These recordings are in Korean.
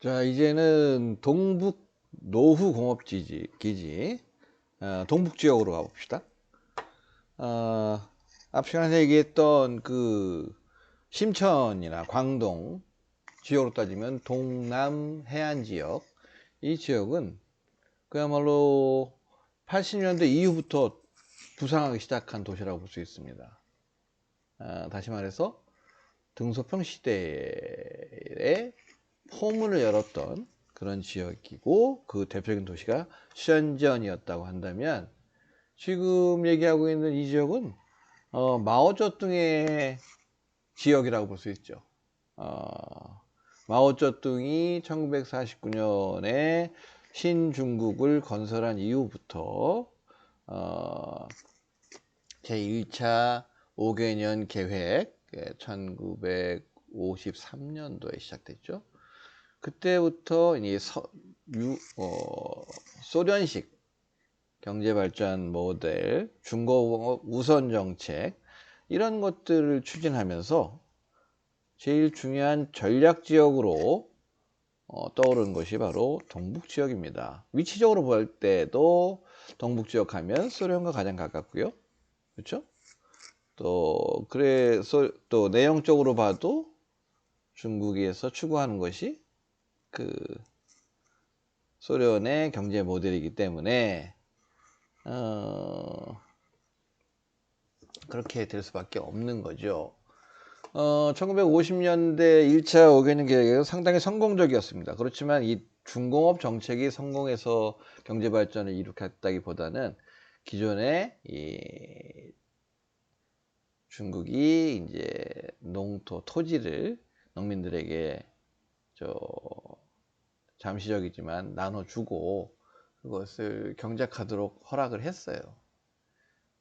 자, 이제는 동북 노후 공업 기지, 동북 지역으로 가봅시다. 어, 앞 시간에 얘기했던 그 심천이나 광동 지역으로 따지면 동남 해안 지역, 이 지역은 그야말로 80년대 이후부터 부상하기 시작한 도시라고 볼 수 있습니다. 다시 말해서 등소평 시대에 포문을 열었던 그런 지역이고, 그 대표적인 도시가 션전이었다고 한다면, 지금 얘기하고 있는 이 지역은 마오쩌둥의 지역이라고 볼 수 있죠. 마오쩌둥이 1949년에 신중국을 건설한 이후부터 제1차 5개년 계획 1953년도에 시작됐죠. 그때부터 이제 소련식 경제발전 모델, 중공업 우선 정책, 이런 것들을 추진하면서 제일 중요한 전략 지역으로 떠오르는 것이 바로 동북 지역입니다. 위치적으로 볼 때도 동북 지역 하면 소련과 가장 가깝고요. 그렇죠? 또 그래서 또 내용적으로 봐도 중국에서 추구하는 것이 그 소련의 경제 모델이기 때문에 그렇게 될 수밖에 없는 거죠. 1950년대 1차 5개년 계획은 상당히 성공적이었습니다. 그렇지만 이 중공업 정책이 성공해서 경제 발전을 이룩했다기보다는 기존의 이 중국이 이제 농토 토지를 농민들에게 잠시적이지만 나눠주고 그것을 경작하도록 허락을 했어요.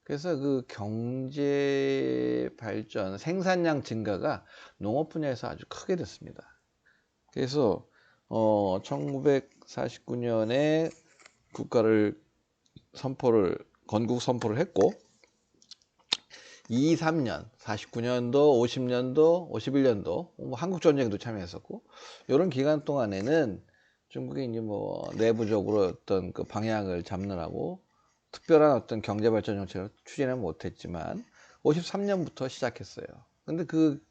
그래서 그 경제 발전, 생산량 증가가 농업 분야에서 아주 크게 됐습니다. 그래서 1949년에 국가를 건국 선포를 했고, 23년, 49년도, 50년도, 51년도 한국전쟁도 참여했었고, 이런 기간 동안에는 중국이 이제 뭐 내부적으로 어떤 그 방향을 잡느라고 특별한 어떤 경제발전 정책을 추진은 못했지만 53년부터 시작했어요. 근데 그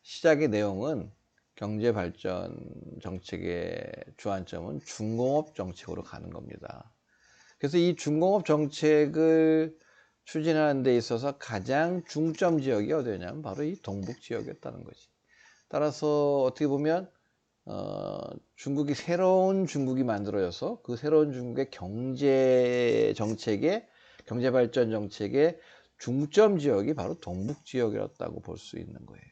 시작의 내용은 경제발전 정책의 주안점은 중공업 정책으로 가는 겁니다. 그래서 이 중공업 정책을 추진하는 데 있어서 가장 중점 지역이 어디냐면 바로 이 동북 지역이었다는 거지. 따라서 어떻게 보면 중국이 새로운 중국이 만들어져서 그 새로운 중국의 경제 발전 정책의 중점 지역이 바로 동북 지역이었다고 볼 수 있는 거예요.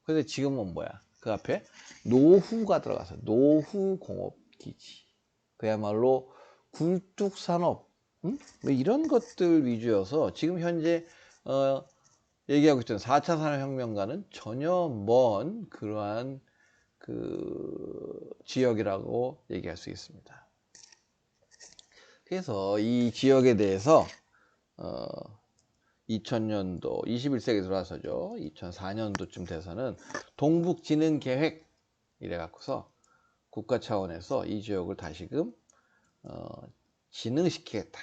그런데 지금은 뭐야? 그 앞에 노후가 들어가서 노후 공업 기지. 그야말로 굴뚝산업, 뭐 이런 것들 위주여서 지금 현재 얘기하고 있던 4차 산업혁명과는 전혀 먼 그러한 그 지역이라고 얘기할 수 있습니다. 그래서 이 지역에 대해서 2000년도 21세기 들어와서죠. 2004년도쯤 돼서는 동북진흥계획 이래 갖고서 국가 차원에서 이 지역을 다시금 진흥시키겠다.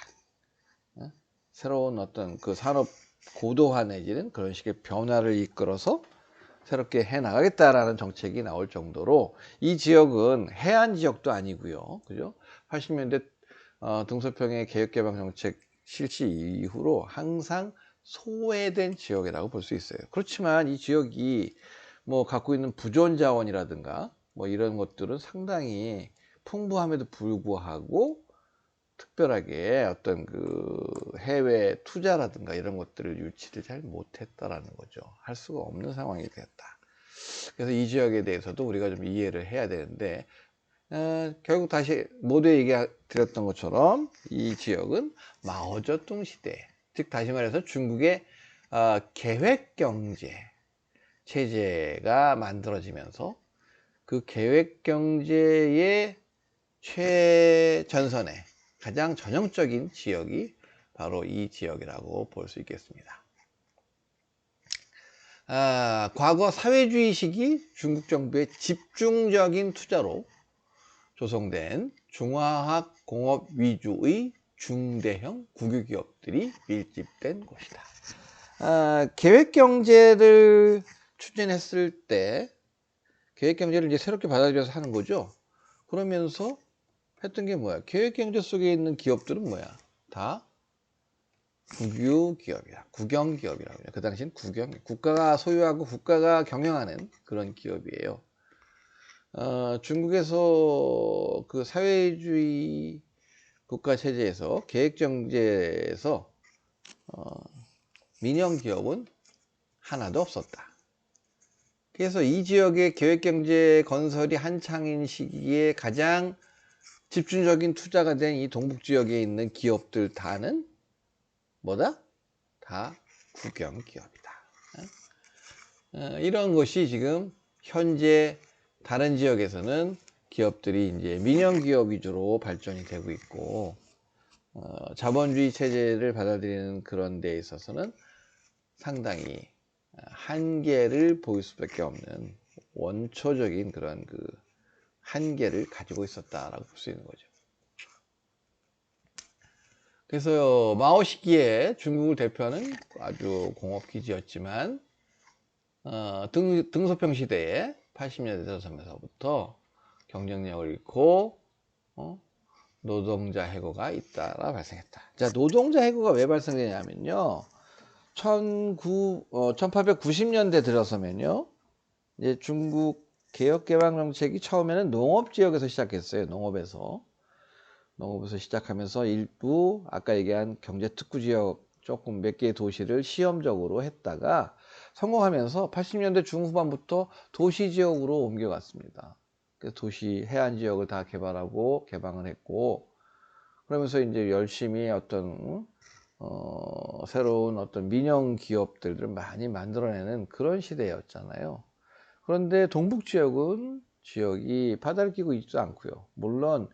새로운 어떤 그 산업 고도화 내지는 그런 식의 변화를 이끌어서 새롭게 해나가겠다라는 정책이 나올 정도로 이 지역은 해안 지역도 아니고요. 그죠? 80년대 등소평의 개혁개방 정책 실시 이후로 항상 소외된 지역이라고 볼 수 있어요. 그렇지만 이 지역이 뭐 갖고 있는 부존 자원이라든가 뭐 이런 것들은 상당히 풍부함에도 불구하고 특별하게 어떤 그 해외 투자라든가 이런 것들을 유치를 잘 못했다라는 거죠. 할 수가 없는 상황이 되었다. 그래서 이 지역에 대해서도 우리가 좀 이해를 해야 되는데, 결국 다시 모두 얘기 드렸던 것처럼 이 지역은 마오쩌둥 시대, 즉 다시 말해서 중국의 계획경제 체제가 만들어지면서 그 계획경제의 최전선에 가장 전형적인 지역이 바로 이 지역이라고 볼 수 있겠습니다. 과거 사회주의 시기 중국 정부의 집중적인 투자로 조성된 중화학 공업 위주의 중대형 국유기업들이 밀집된 곳이다. 계획경제를 추진했을 때 계획경제를 이제 새롭게 받아들여서 하는 거죠. 그러면서 했던 게 뭐야? 계획경제 속에 있는 기업들은 뭐야? 다 국유기업이야. 국영기업이라고 해요. 그 당시엔 국가가 소유하고 국가가 경영하는 그런 기업이에요. 중국에서 그 사회주의 국가 체제에서 계획경제에서 민영기업은 하나도 없었다. 그래서 이 지역의 계획경제 건설이 한창인 시기에 가장 집중적인 투자가 된 이 동북지역에 있는 기업들 다는 뭐다? 다 국영기업이다. 이런 것이 지금 현재 다른 지역에서는 기업들이 이제 민영기업 위주로 발전이 되고 있고, 자본주의 체제를 받아들이는 그런 데 있어서는 상당히 한계를 보일 수밖에 없는 원초적인 그런 그 한계를 가지고 있었다라고 볼 수 있는 거죠. 그래서 마오 시기에 중국을 대표하는 아주 공업기지였지만 등소평 시대에 80년대 들어서면서부터 경쟁력을 잃고 노동자 해고가 잇따라 발생했다. 자, 노동자 해고가 왜 발생되냐면요, 1890년대 들어서면요, 이제 중국 개혁개방 정책이 처음에는 농업 지역에서 시작했어요. 농업에서 시작하면서 일부 아까 얘기한 경제 특구 지역 조금 몇 개의 도시를 시험적으로 했다가 성공하면서 80년대 중후반부터 도시 지역으로 옮겨갔습니다. 그래서 도시 해안 지역을 다 개발하고 개방을 했고, 그러면서 이제 열심히 어떤 새로운 어떤 민영 기업들을 많이 만들어내는 그런 시대였잖아요. 그런데 동북 지역이 바다를 끼고 있지 않고요. 물론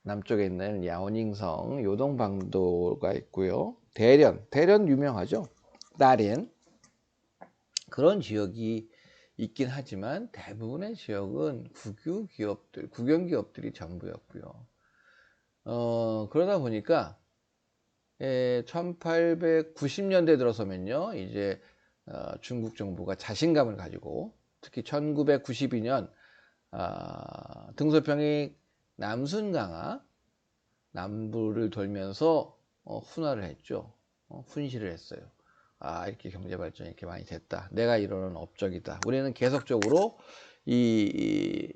남쪽에 있는 야오닝성 요동방도가 있고요. 대련 유명하죠. 다롄 그런 지역이 있긴 하지만 대부분의 지역은 국영기업들이 전부였고요. 그러다 보니까 1890년대 들어서면요, 이제 중국 정부가 자신감을 가지고 특히 1992년 등소평이 남순강하 남부를 돌면서 훈화를 했죠. 훈시를 했어요. 이렇게 경제 발전이 이렇게 많이 됐다. 내가 이러는 업적이다. 우리는 계속적으로 이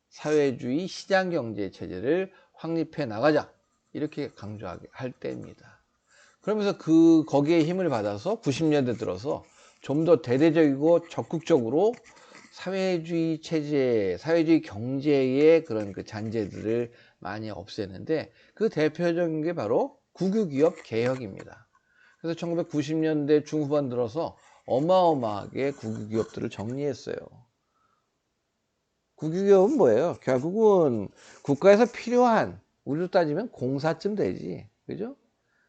사회주의 시장 경제 체제를 확립해 나가자. 이렇게 강조하게 할 때입니다. 그러면서 거기에 힘을 받아서 90년대 들어서 좀 더 대대적이고 적극적으로 사회주의 체제, 사회주의 경제의 그런 그 잔재들을 많이 없애는데, 그 대표적인 게 바로 국유기업 개혁입니다. 그래서 1990년대 중후반 들어서 어마어마하게 국유기업들을 정리했어요. 국유기업은 뭐예요? 결국은 국가에서 필요한, 우리로 따지면 공사쯤 되지, 그죠?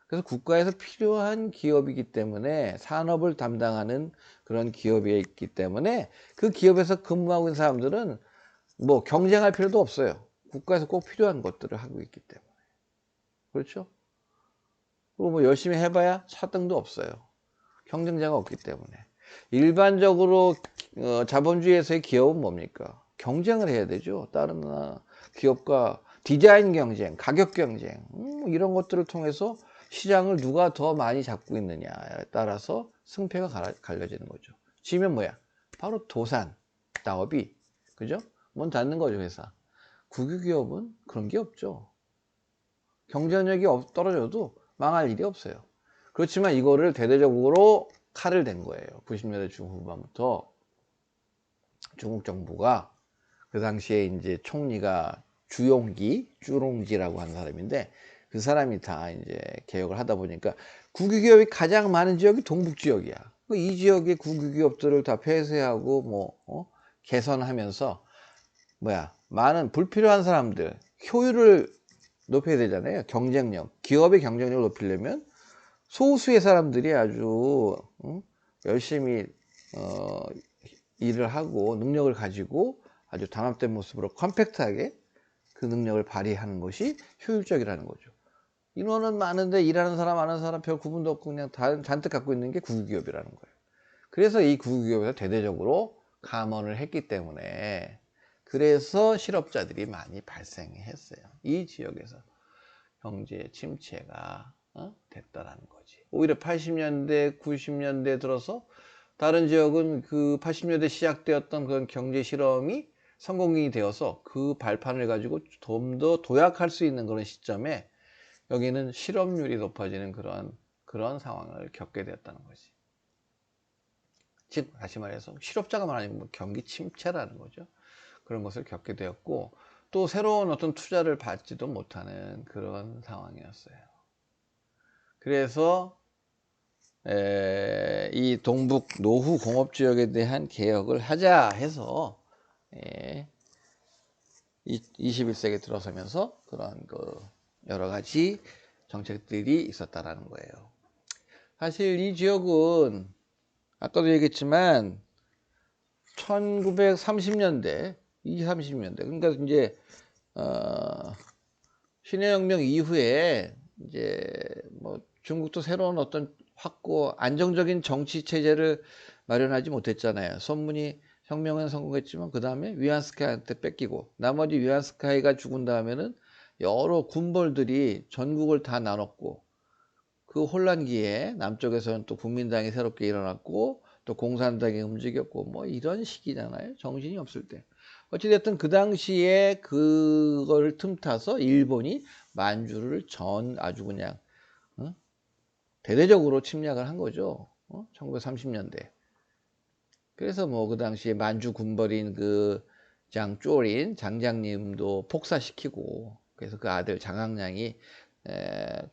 그래서 국가에서 필요한 기업이기 때문에, 산업을 담당하는 그런 기업이 있기 때문에 그 기업에서 근무하고 있는 사람들은 뭐 경쟁할 필요도 없어요. 국가에서 꼭 필요한 것들을 하고 있기 때문에. 그렇죠? 그리고 뭐 열심히 해봐야 차등도 없어요. 경쟁자가 없기 때문에. 일반적으로 자본주의에서의 기업은 뭡니까? 경쟁을 해야 되죠. 다른 기업과 디자인 경쟁, 가격 경쟁, 이런 것들을 통해서 시장을 누가 더 많이 잡고 있느냐에 따라서 승패가 갈려지는 거죠. 지면 뭐야? 바로 도산, 나업이, 그죠? 문 닫는 거죠, 회사. 국유기업은 그런 게 없죠. 경쟁력이 떨어져도 망할 일이 없어요. 그렇지만 이거를 대대적으로 칼을 댄 거예요. 90년대 중후반부터 중국 정부가, 그 당시에 이제 총리가 쭈롱지라고 하는 사람인데, 그 사람이 다 이제 개혁을 하다 보니까 국유기업이 가장 많은 지역이 동북 지역이야. 이 지역의 국유기업들을 다 폐쇄하고 개선하면서 많은 불필요한 사람들, 효율을 높여야 되잖아요. 기업의 경쟁력을 높이려면 소수의 사람들이 아주 열심히 일을 하고 능력을 가지고 아주 단합된 모습으로 컴팩트하게 그 능력을 발휘하는 것이 효율적이라는 거죠. 인원은 많은데 일하는 사람 아는 사람 별 구분도 없고 그냥 다 잔뜩 갖고 있는 게 국유기업이라는 거예요. 그래서 이 국유기업에서 대대적으로 감원을 했기 때문에 그래서 실업자들이 많이 발생했어요. 이 지역에서 경제 침체가 됐다라는 거지. 오히려 80년대, 90년대 들어서 다른 지역은 그 80년대 시작되었던 그런 경제 실험이 성공이 되어서 그 발판을 가지고 좀 더 도약할 수 있는 그런 시점에 여기는 실업률이 높아지는 그런 상황을 겪게 되었다는 거지. 즉 다시 말해서 실업자가 많아지면 뭐 경기 침체라는 거죠. 그런 것을 겪게 되었고 또 새로운 어떤 투자를 받지도 못하는 그런 상황이었어요. 그래서 이 동북 노후 공업지역에 대한 개혁을 하자 해서 21세기 들어서면서 그런 여러 가지 정책들이 있었다라는 거예요. 사실 이 지역은 아까도 얘기했지만 1930년대, 20, 30년대 그러니까 이제 신해혁명 이후에 이제 뭐 중국도 새로운 어떤 확고 안정적인 정치 체제를 마련하지 못했잖아요. 손문희 혁명은 성공했지만 그 다음에 위안스카이한테 뺏기고 나머지 위안스카이가 죽은 다음에는 여러 군벌들이 전국을 다 나눴고 그 혼란기에 남쪽에서는 또 국민당이 새롭게 일어났고 또 공산당이 움직였고 뭐 이런 시기잖아요. 정신이 없을 때. 어찌됐든 그 당시에 그걸 틈타서 일본이 만주를 아주 그냥 대대적으로 침략을 한 거죠. 1930년대. 그래서 뭐 그 당시에 만주 군벌인 그 장쪼린 장장님도 폭사시키고 그래서 그 아들 장항량이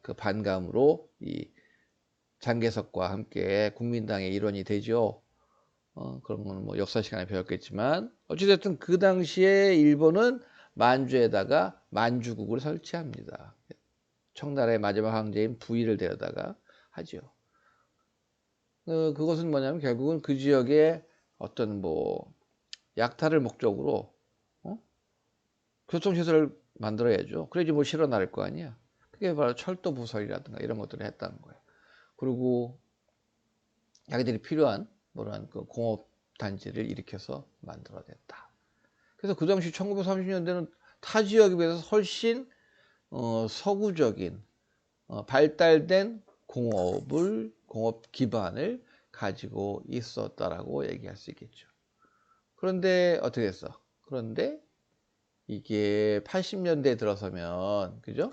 그 반감으로 이 장개석과 함께 국민당의 일원이 되죠. 그런 거는 뭐 역사 시간에 배웠겠지만 어찌됐든 그 당시에 일본은 만주에다가 만주국을 설치합니다. 청나라의 마지막 황제인 부위를 데려다가 하죠. 그것은 뭐냐면 결국은 그 지역에 어떤 뭐 약탈을 목적으로 교통시설을 만들어야죠. 그래야지 뭐 실어 나를 거 아니야. 그게 바로 철도 부설이라든가 이런 것들을 했다는 거예요. 그리고 자기들이 필요한 그런 그 공업 단지를 일으켜서 만들어냈다. 그래서 그 당시 1930년대는 타 지역에 비해서 훨씬 서구적인 발달된 공업 기반을 가지고 있었다라고 얘기할 수 있겠죠. 그런데 어떻게 했어? 그런데 이게 80년대에 들어서면 그죠?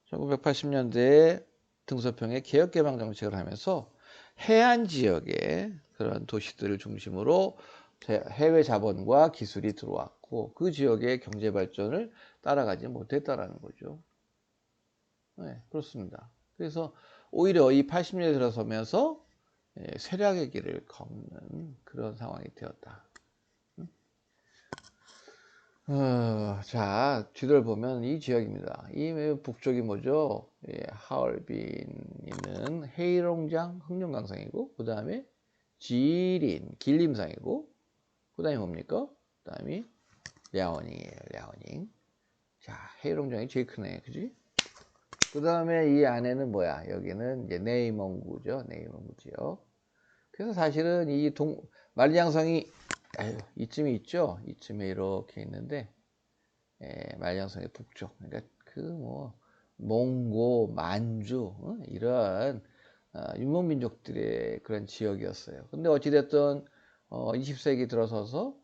1980년대에 등소평의 개혁개방 정책을 하면서 해안 지역의 그런 도시들을 중심으로 해외 자본과 기술이 들어왔고 그 지역의 경제 발전을 따라가지 못했다라는 거죠. 네, 그렇습니다. 그래서 오히려 이 80년대 들어서면서 쇠락의 길을 걷는 그런 상황이 되었다. 자, 지도를 보면 이 지역입니다. 이 북쪽이 뭐죠? 하얼빈은 헤이롱장 흑룡강성이고, 그 다음에 지린 길림성이고, 그 다음에 뭡니까? 그 다음이 랴오닝이에요. 랴오닝. 자, 헤이롱장이 제일 크네, 그지? 그 다음에 이 안에는 뭐야? 여기는 이제 네이멍구죠. 네이멍구 지역. 그래서 사실은 이 만리장성이 이쯤에 있죠. 이쯤에 이렇게 있는데 만리장성의 북쪽. 그러니까 그 뭐 몽고, 만주 이런 유목민족들의 그런 지역이었어요. 근데 어찌됐든 20세기 들어서서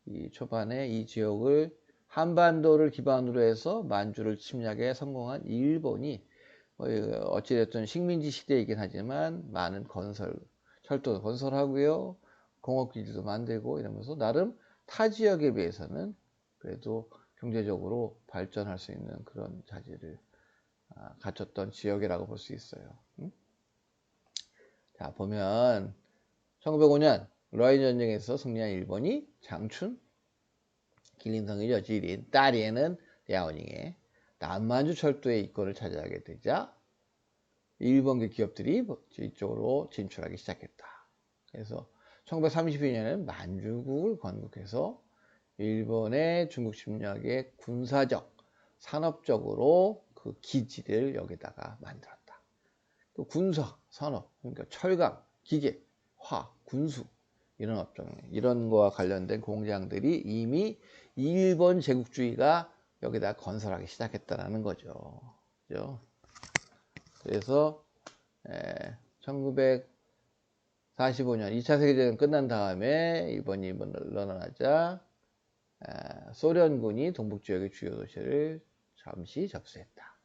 이 초반에 이 지역을 한반도를 기반으로 해서 만주를 침략에 성공한 일본이 어찌됐든 식민지 시대이긴 하지만 많은 철도도 건설하고요. 공업기지도 만들고 이러면서 나름 타 지역에 비해서는 그래도 경제적으로 발전할 수 있는 그런 자질을 갖췄던 지역이라고 볼 수 있어요. 자, 보면 1905년 러인 전쟁에서 승리한 일본이 장춘, 길림성이죠. 지린, 딸이에는 랴오닝에 남만주 철도의 이권을 차지하게 되자 일본계 기업들이 이쪽으로 진출하기 시작했다. 그래서 1932년에는 만주국을 건국해서 일본의 중국 침략의 군사적, 산업적으로 그 기지를 여기다가 만들었다. 또 군사, 산업, 그러니까 철강, 기계, 화학, 군수 이런 업종, 이런 거와 관련된 공장들이 이미 일본 제국주의가 여기다 건설하기 시작했다라는 거죠. 그죠? 그래서 1945년 2차 세계대전 끝난 다음에 일본이 물러나자 소련군이 동북지역의 주요 도시를 잠시 접수했다.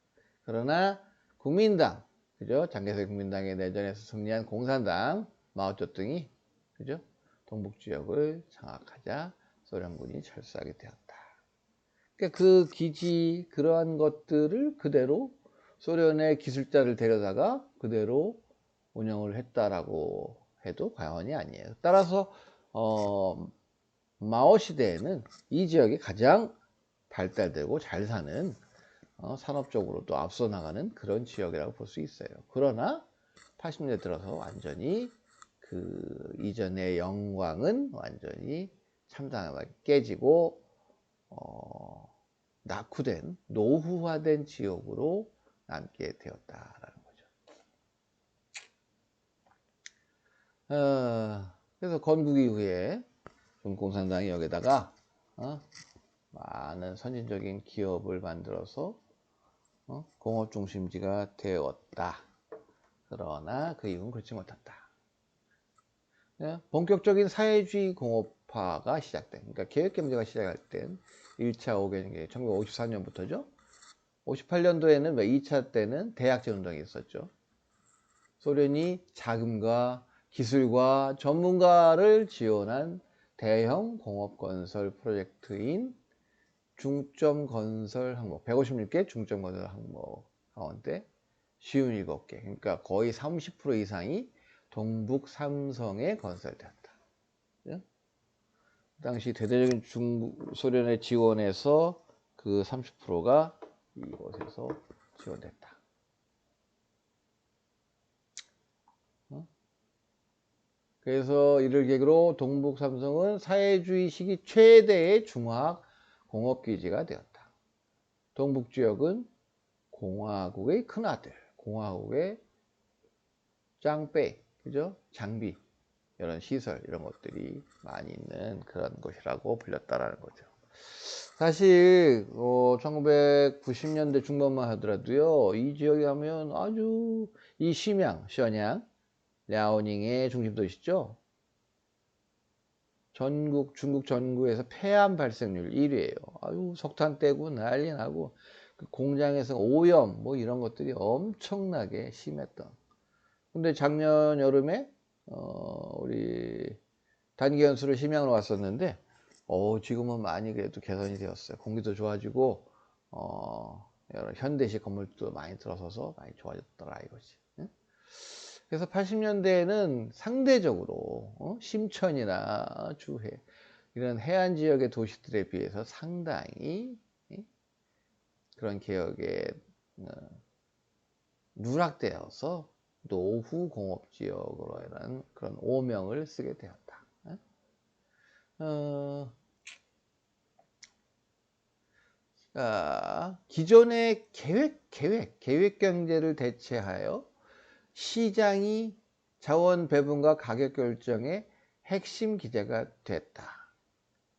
그러나 국민당, 그죠? 장개석 국민당의 내전에서 승리한 공산당 마오쩌둥이, 그죠? 동북지역을 장악하자 소련군이 철수하게 되었다. 그러니까 그 기지, 그러한 것들을 그대로 소련의 기술자를 데려다가 그대로 운영을 했다라고 해도 과언이 아니에요. 따라서 마오 시대에는 이 지역이 가장 발달되고 잘 사는 산업적으로도 앞서 나가는 그런 지역이라고 볼 수 있어요. 그러나 80년대 들어서 완전히 그 이전의 영광은 완전히 참담하게 깨지고 낙후된, 노후화된 지역으로 남게 되었다라는 거죠. 그래서 건국 이후에 중공산당이 여기다가 많은 선진적인 기업을 만들어서 공업 중심지가 되었다. 그러나 그 이후는 그렇지 못했다. 본격적인 사회주의 공업화가 시작된, 그러니까 계획경제가 시작할 땐 1차 5개년, 1954년부터죠. 58년도에는 2차 때는 대약제 운동이 있었죠. 소련이 자금과 기술과 전문가를 지원한 대형 공업건설 프로젝트인 중점건설 항목, 156개 중점건설 항목 가운데 57개, 그러니까 거의 30% 이상이 동북 삼성에 건설되었다. 그 당시 대대적인 소련의 지원에서 그 30%가 이곳에서 지원됐다. 그래서 이를 계기로 동북 삼성은 사회주의 시기 최대의 중화학 공업기지가 되었다. 동북 지역은 공화국의 큰아들, 공화국의 짱빼, 그죠? 장비, 이런 시설, 이런 것들이 많이 있는 그런 곳이라고 불렸다라는 거죠. 사실 1990년대 중반만 하더라도요, 이 지역에 가면 아주 이 심양, 셔냥, 랴오닝의 중심 도시죠. 중국 전국에서 폐암 발생률 1위예요. 아유, 석탄 떼고 난리 나고 그 공장에서 오염 뭐 이런 것들이 엄청나게 심했던. 근데 작년 여름에 우리 단기 연수를 심양으로 왔었는데 지금은 많이 그래도 개선이 되었어요. 공기도 좋아지고 여러 현대식 건물도 많이 들어서서 많이 좋아졌더라 이거지. 그래서 80년대에는 상대적으로 심천이나 주해 이런 해안 지역의 도시들에 비해서 상당히 그런 개혁에 누락되어서 노후 공업 지역으로 이런 그런 오명을 쓰게 되었다. 기존의 계획 경제를 대체하여 시장이 자원 배분과 가격 결정의 핵심 기제가 됐다.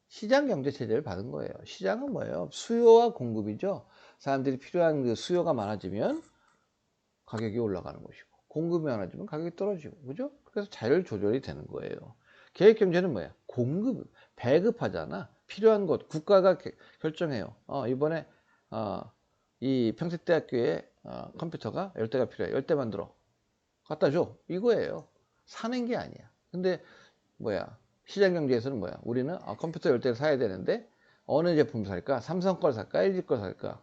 시장 경제 체제를 받은 거예요. 시장은 뭐예요? 수요와 공급이죠. 사람들이 필요한 그 수요가 많아지면 가격이 올라가는 것이고, 공급이 많아지면 가격이 떨어지고, 그죠? 그래서 자율 조절이 되는 거예요. 계획 경제는 뭐야? 공급, 배급하잖아. 필요한 것 국가가 결정해요. 이번에 이 평택대학교에 컴퓨터가 10대가 필요해. 10대 만들어. 갖다 줘. 이거예요. 사는 게 아니야. 근데 뭐야? 시장 경제에서는 뭐야? 우리는 컴퓨터 10대를 사야 되는데 어느 제품 살까? 삼성 걸 살까? LG 걸 살까?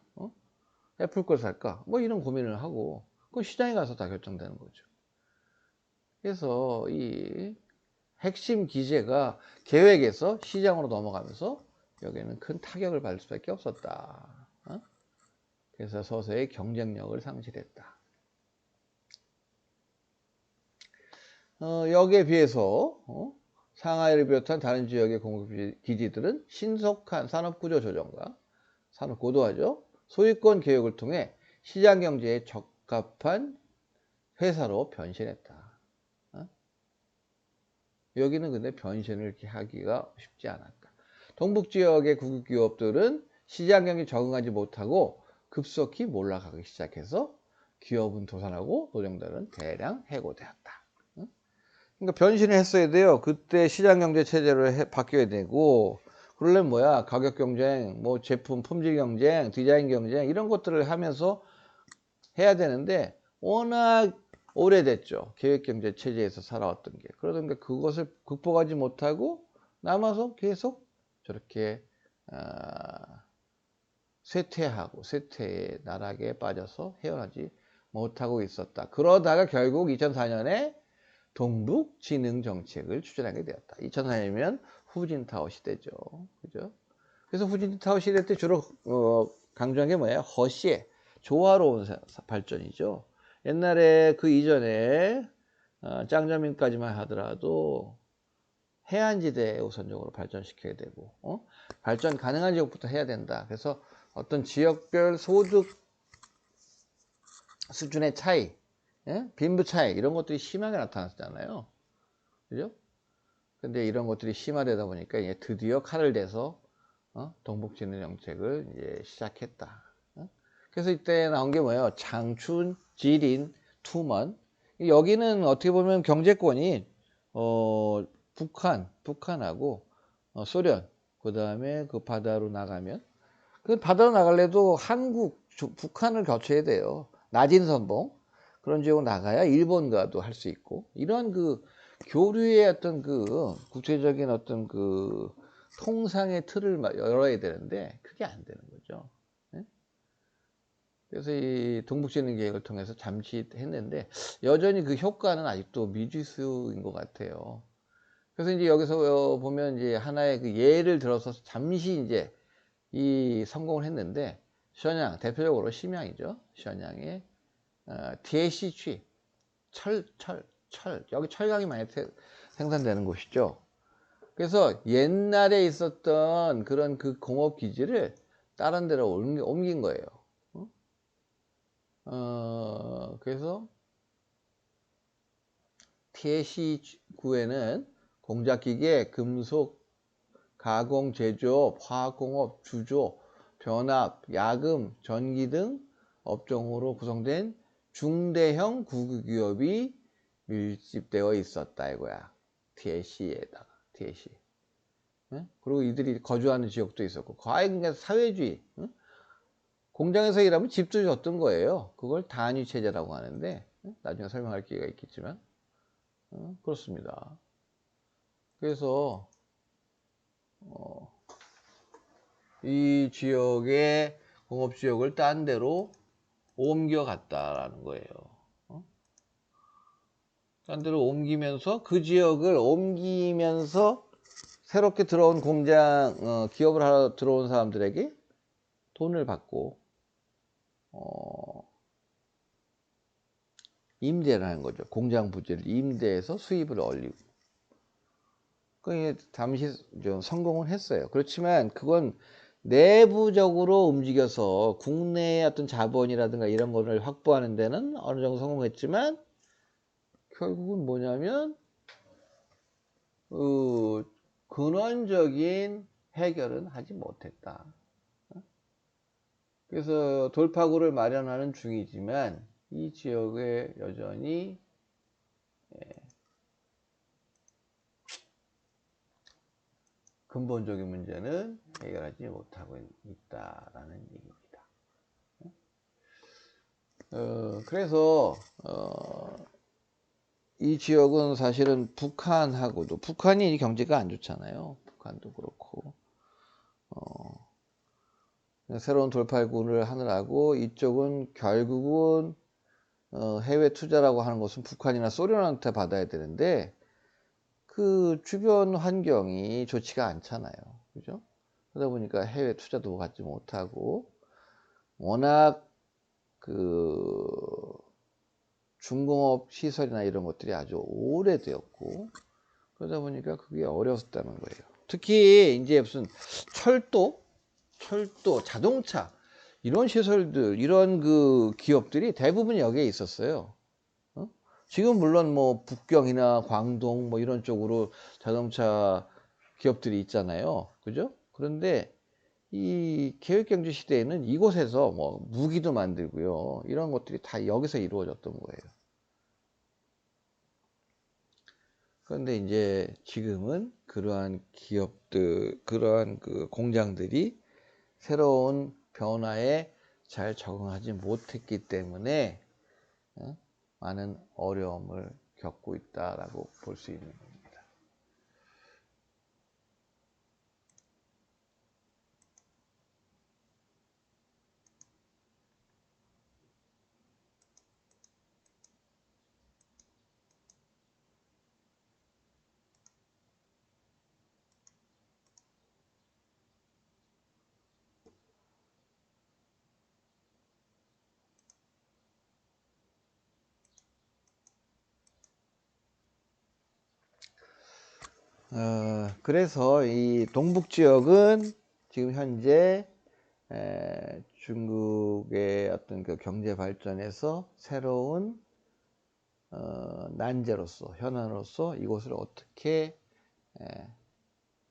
애플 걸 살까? 뭐 이런 고민을 하고 그건 시장에 가서 다 결정되는 거죠. 그래서 이 핵심 기제가 계획에서 시장으로 넘어가면서 여기에는 큰 타격을 받을 수밖에 없었다. 그래서 서서히 경쟁력을 상실했다. 여기에 비해서 상하이를 비롯한 다른 지역의 공급기지들은 신속한 산업구조 조정과 산업 고도화죠. 소유권 개혁을 통해 시장 경제에 적합한 회사로 변신했다. 어? 여기는 근데 변신을 이렇게 하기가 쉽지 않았다. 동북 지역의 국유기업들은 시장 경기에 적응하지 못하고 급속히 몰락하기 시작해서 기업은 도산하고 노동자들은 대량 해고되었다. 그러니까 변신을 했어야 돼요. 그때 시장 경제 체제로 바뀌어야 되고, 그러려면 뭐야? 가격 경쟁, 뭐 제품 품질 경쟁, 디자인 경쟁 이런 것들을 하면서 해야 되는데 워낙 오래됐죠. 계획 경제 체제에서 살아왔던 게. 그러던가 그것을 극복하지 못하고 남아서 계속 저렇게 쇠퇴의 나락에 빠져서 헤어나지 못하고 있었다. 그러다가 결국 2004년에 동북진흥정책을 추진하게 되었다. 2004년이면 후진타오 시대죠. 그죠? 그래서 후진타오 시대 때 주로 강조한 게 뭐예요? 허시에 조화로운 발전이죠. 옛날에 그 이전에 짱저민까지만 하더라도 해안지대에 우선적으로 발전시켜야 되고 발전 가능한 지역부터 해야 된다. 그래서 어떤 지역별 소득 수준의 차이, 빈부 차이 이런 것들이 심하게 나타났잖아요. 그죠? 근데 이런 것들이 심화되다 보니까 이제 드디어 칼을 대서 동북진흥 정책을 이제 시작했다. 그래서 이때 나온 게 뭐예요? 장춘, 지린, 투먼. 여기는 어떻게 보면 경제권이 북한하고 소련, 그 다음에 그 바다로 나가면 그 바다로 나갈래도 한국, 북한을 거쳐야 돼요. 낮은 선봉 그런 지역으로 나가야 일본과도 할 수 있고 이런 그 교류의 어떤 그 국제적인 어떤 그 통상의 틀을 열어야 되는데 그게 안 되는 거죠. 그래서 이 동북진흥 계획을 통해서 잠시 했는데 여전히 그 효과는 아직도 미지수인 것 같아요. 그래서 이제 여기서 보면 이제 하나의 그 예를 들어서 잠시 이제 이 성공을 했는데 션양 대표적으로 심양이죠. 션양의 TAC취 철 여기 철강이 많이 생산되는 곳이죠. 그래서 옛날에 있었던 그런 그 공업 기지를 다른 데로 옮긴 거예요. 그래서 TAC9에는 공작기계, 금속, 가공, 제조업, 화학공업, 주조, 변압, 야금, 전기 등 업종으로 구성된 중대형 국유기업이 밀집되어 있었다 이거야. TAC에다가 TAC. 그리고 이들이 거주하는 지역도 있었고 거의 그냥 사회주의. 공장에서 일하면 집도 줬던 거예요. 그걸 단위 체제라고 하는데 나중에 설명할 기회가 있겠지만 그렇습니다. 그래서 이 지역의 공업지역을 딴 데로 옮겨갔다라는 거예요. 딴 데로 옮기면서 그 지역을 옮기면서 새롭게 들어온 공장 기업을 하러 들어온 사람들에게 돈을 받고 임대를 하는 거죠. 공장 부지를 임대해서 수입을 올리고. 그게 잠시 좀 성공을 했어요. 그렇지만 그건 내부적으로 움직여서 국내의 어떤 자본이라든가 이런 거를 확보하는 데는 어느 정도 성공했지만 결국은 뭐냐면 근원적인 해결은 하지 못했다. 그래서 돌파구를 마련하는 중이지만 이 지역에 여전히 근본적인 문제는 해결하지 못하고 있다라는 얘기입니다. 그래서 이 지역은 사실은 북한하고도 북한이 경제가 안 좋잖아요. 북한도 그렇고 새로운 돌파구를 하느라고 이쪽은 결국은 해외 투자라고 하는 것은 북한이나 소련한테 받아야 되는데 그 주변 환경이 좋지가 않잖아요. 그죠? 그러다 보니까 해외 투자도 받지 못하고 워낙 그 중공업 시설이나 이런 것들이 아주 오래되었고 그러다 보니까 그게 어려웠다는 거예요. 특히 이제 무슨 철도, 자동차 이런 시설들, 이런 그 기업들이 대부분 여기에 있었어요. 어? 지금 물론 뭐 북경이나 광동 뭐 이런 쪽으로 자동차 기업들이 있잖아요. 그죠? 그런데 이 계획경제 시대에는 이곳에서 뭐 무기도 만들고요. 이런 것들이 다 여기서 이루어졌던 거예요. 그런데 이제 지금은 그러한 기업들, 그러한 그 공장들이 새로운 변화에 잘 적응하지 못했기 때문에 많은 어려움을 겪고 있다라고 볼 수 있는 겁니다. 그래서 이 동북 지역은 지금 현재 중국의 어떤 그 경제 발전에서 새로운 난제로서, 현안으로서 이곳을 어떻게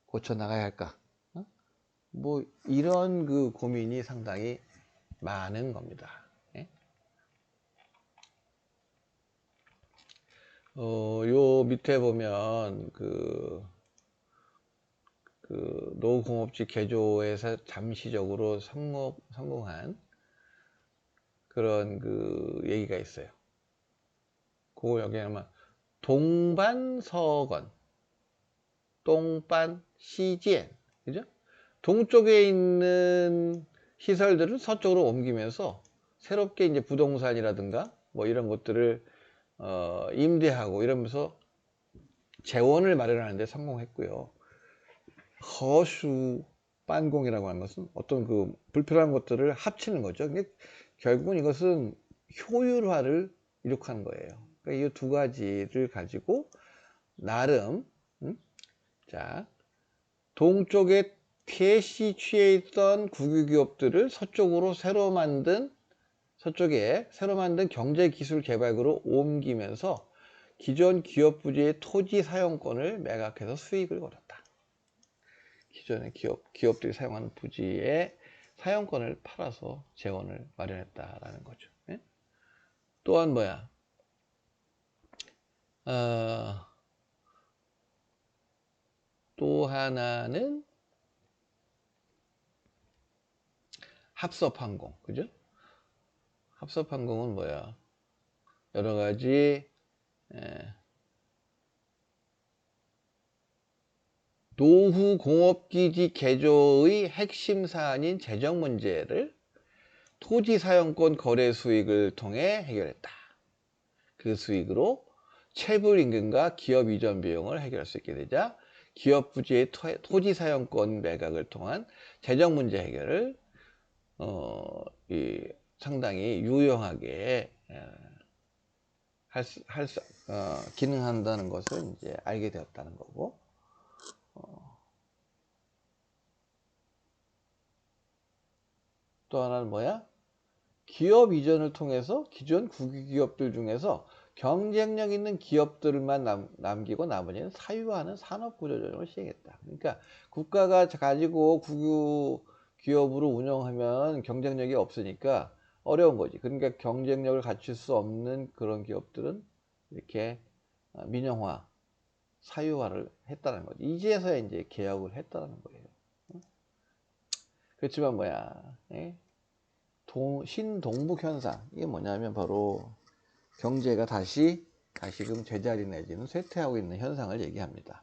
고쳐 나가야 할까? 뭐 이런 그 고민이 상당히 많은 겁니다. 예? 요 밑에 보면 그 노후공업지 개조에서 잠시적으로 성공한 그런 그 얘기가 있어요. 그거 여기 아마 동반서건, 동반시지엔, 그죠? 동쪽에 있는 시설들을 서쪽으로 옮기면서 새롭게 이제 부동산이라든가 뭐 이런 것들을 임대하고 이러면서 재원을 마련하는 데 성공했고요. 허슈 반공이라고 하는 것은 어떤 그 불필요한 것들을 합치는 거죠. 근데 결국은 이것은 효율화를 이룩하는 거예요. 그러니까 이 두 가지를 가지고 나름 자, 동쪽에 태시 취해 있던 국유 기업들을 서쪽에 새로 만든 경제기술개발구로 옮기면서 기존 기업 부지의 토지 사용권을 매각해서 수익을 거뒀다. 기존의 기업들이 사용하는 부지의 사용권을 팔아서 재원을 마련했다라는 거죠. 예? 또한 뭐야? 또 하나는 합섭항공, 그죠? 합섭항공은 뭐야? 여러 가지 노후 공업기지 개조의 핵심 사안인 재정 문제를 토지 사용권 거래 수익을 통해 해결했다. 그 수익으로 체불 임금과 기업 이전 비용을 해결할 수 있게 되자 기업 부지의 토지 사용권 매각을 통한 재정 문제 해결을 상당히 유용하게 기능한다는 것을 이제 알게 되었다는 거고. 또 하나는 뭐야? 기업 이전을 통해서 기존 국유기업들 중에서 경쟁력 있는 기업들만 남기고 나머지는 사유화하는 산업구조조정을 시행했다. 그러니까 국가가 가지고 국유 기업으로 운영하면 경쟁력이 없으니까 어려운 거지. 그러니까 경쟁력을 갖출 수 없는 그런 기업들은 이렇게 민영화, 사유화를 했다는 거지. 이제서야 이제 개혁을 했다는 거예요. 그렇지만 뭐야? 예? 신동북 현상, 이게 뭐냐면 바로 경제가 다시금 제자리 내지는 쇠퇴하고 있는 현상을 얘기합니다.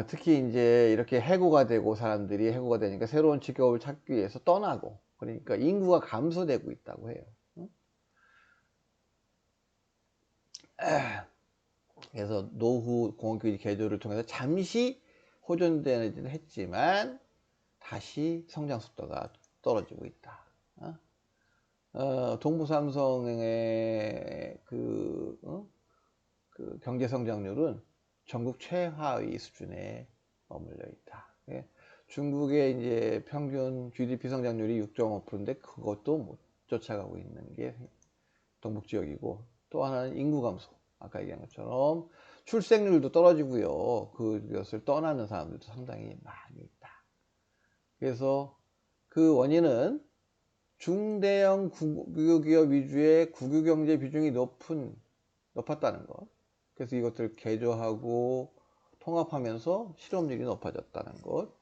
특히 이제 이렇게 해고가 되고 사람들이 해고가 되니까 새로운 직업을 찾기 위해서 떠나고, 그러니까 인구가 감소되고 있다고 해요. 그래서 노후 공업기지 개조를 통해서 잠시 호전되는 했지만 다시 성장 속도가 떨어지고 있다. 동부삼성의 그 경제 성장률은 전국 최하위 수준에 머물러 있다. 예. 중국의 이제 평균 GDP 성장률이 6.5%인데 그것도 못 쫓아가고 있는 게 동북 지역이고, 또 하나는 인구 감소. 아까 얘기한 것처럼 출생률도 떨어지고요. 그것을 떠나는 사람들도 상당히 많이 있다. 그래서 그 원인은 중대형 국유기업 위주의 국유경제 비중이 높았다는 것. 그래서 이것들을 개조하고 통합하면서 실업률이 높아졌다는 것.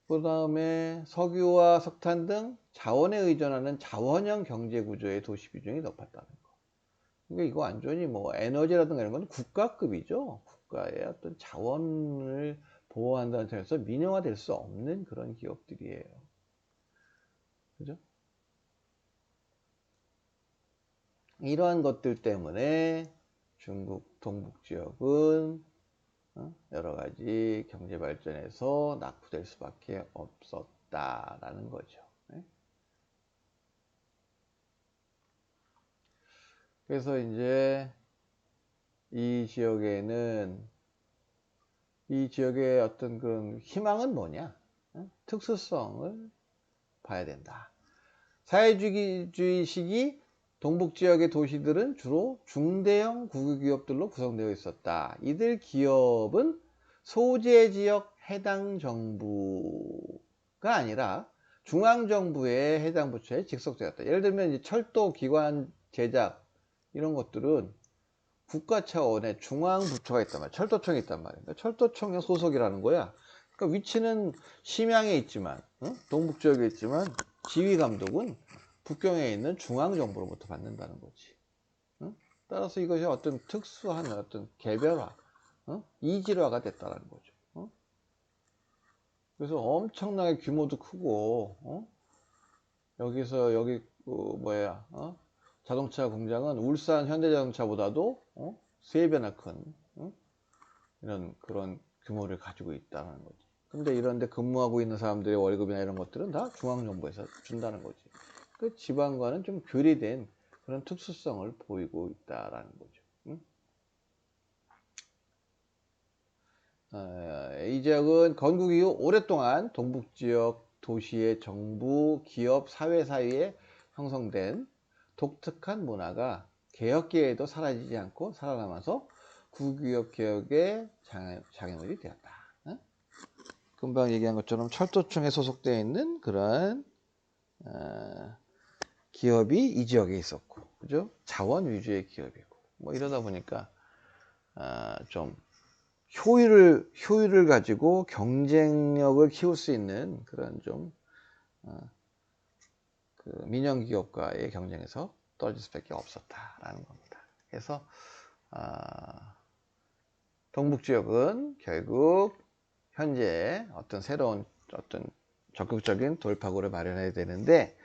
그 다음에 석유와 석탄 등 자원에 의존하는 자원형 경제 구조의 도시 비중이 높았다는 것. 그러니까 이거 완전히 뭐 에너지라든가 이런 건 국가급이죠. 국가의 어떤 자원을 보호한다는 점에서 민영화될 수 없는 그런 기업들이에요. 그죠? 이러한 것들 때문에 중국 동북 지역은 여러 가지 경제 발전에서 낙후될 수밖에 없었다라는 거죠. 그래서 이제 이 지역의 어떤 그런 희망은 뭐냐? 특수성을 봐야 된다. 사회주의 시기 동북 지역의 도시들은 주로 중대형 국유기업들로 구성되어 있었다. 이들 기업은 소재 지역 해당 정부가 아니라 중앙정부의 해당 부처에 직속되었다. 예를 들면 이제 철도 기관 제작 이런 것들은 국가 차원의 중앙 부처가 있단 말이야. 철도청이 있단 말이야. 그러니까 철도청의 소속이라는 거야. 그러니까 위치는 심양에 있지만, 동북 지역에 있지만 지휘 감독은 북경에 있는 중앙정부로부터 받는다는 거지. 따라서 이것이 어떤 특수한 어떤 개별화, 이질화가 됐다는 거죠. 그래서 엄청나게 규모도 크고, 여기 자동차 공장은 울산 현대자동차보다도 3배나 큰 이런 그런 규모를 가지고 있다는 거지. 근데 이런데 근무하고 있는 사람들의 월급이나 이런 것들은 다 중앙정부에서 준다는 거지. 그 지방과는 좀 괴리된 그런 특수성을 보이고 있다라는 거죠. 이 지역은 건국 이후 오랫동안 동북지역 도시의 정부, 기업, 사회 사이에 형성된 독특한 문화가 개혁기에도 사라지지 않고 살아남아서 국유기업 개혁의 장애물이 되었다. 금방 얘기한 것처럼 철도청에 소속되어 있는 그런 기업이 이 지역에 있었고, 그죠? 자원 위주의 기업이고, 뭐 이러다 보니까 좀 효율을 가지고 경쟁력을 키울 수 있는 그런 좀 그 민영 기업과의 경쟁에서 떨어질 수밖에 없었다라는 겁니다. 그래서 동북 지역은 결국 현재 어떤 새로운 어떤 적극적인 돌파구를 마련해야 되는데,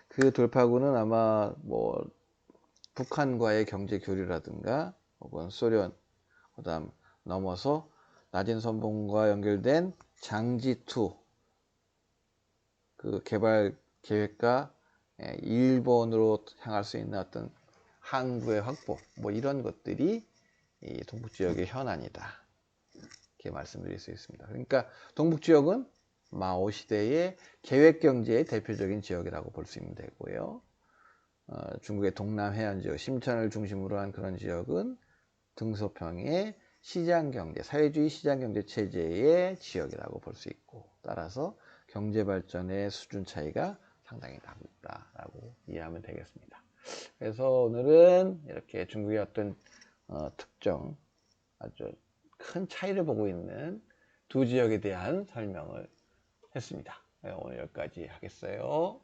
그 돌파구는 아마 뭐 북한과의 경제 교류라든가 혹은 소련, 그다음 넘어서 낮은 선봉과 연결된 장지2 그 개발 계획과 일본으로 향할 수 있는 어떤 항구의 확보, 뭐 이런 것들이 이 동북 지역의 현안이다, 이렇게 말씀드릴 수 있습니다. 그러니까 동북 지역은 마오 시대의 계획 경제의 대표적인 지역이라고 볼 수 있는 되고요. 중국의 동남 해안 지역, 심천을 중심으로 한 그런 지역은 등소평의 시장경제, 사회주의 시장경제 체제의 지역이라고 볼 수 있고, 따라서 경제발전의 수준 차이가 상당히 나고 있다라고 이해하면 되겠습니다. 그래서 오늘은 이렇게 중국의 어떤 특정, 아주 큰 차이를 보고 있는 두 지역에 대한 설명을 했습니다. 오늘 여기까지 하겠어요.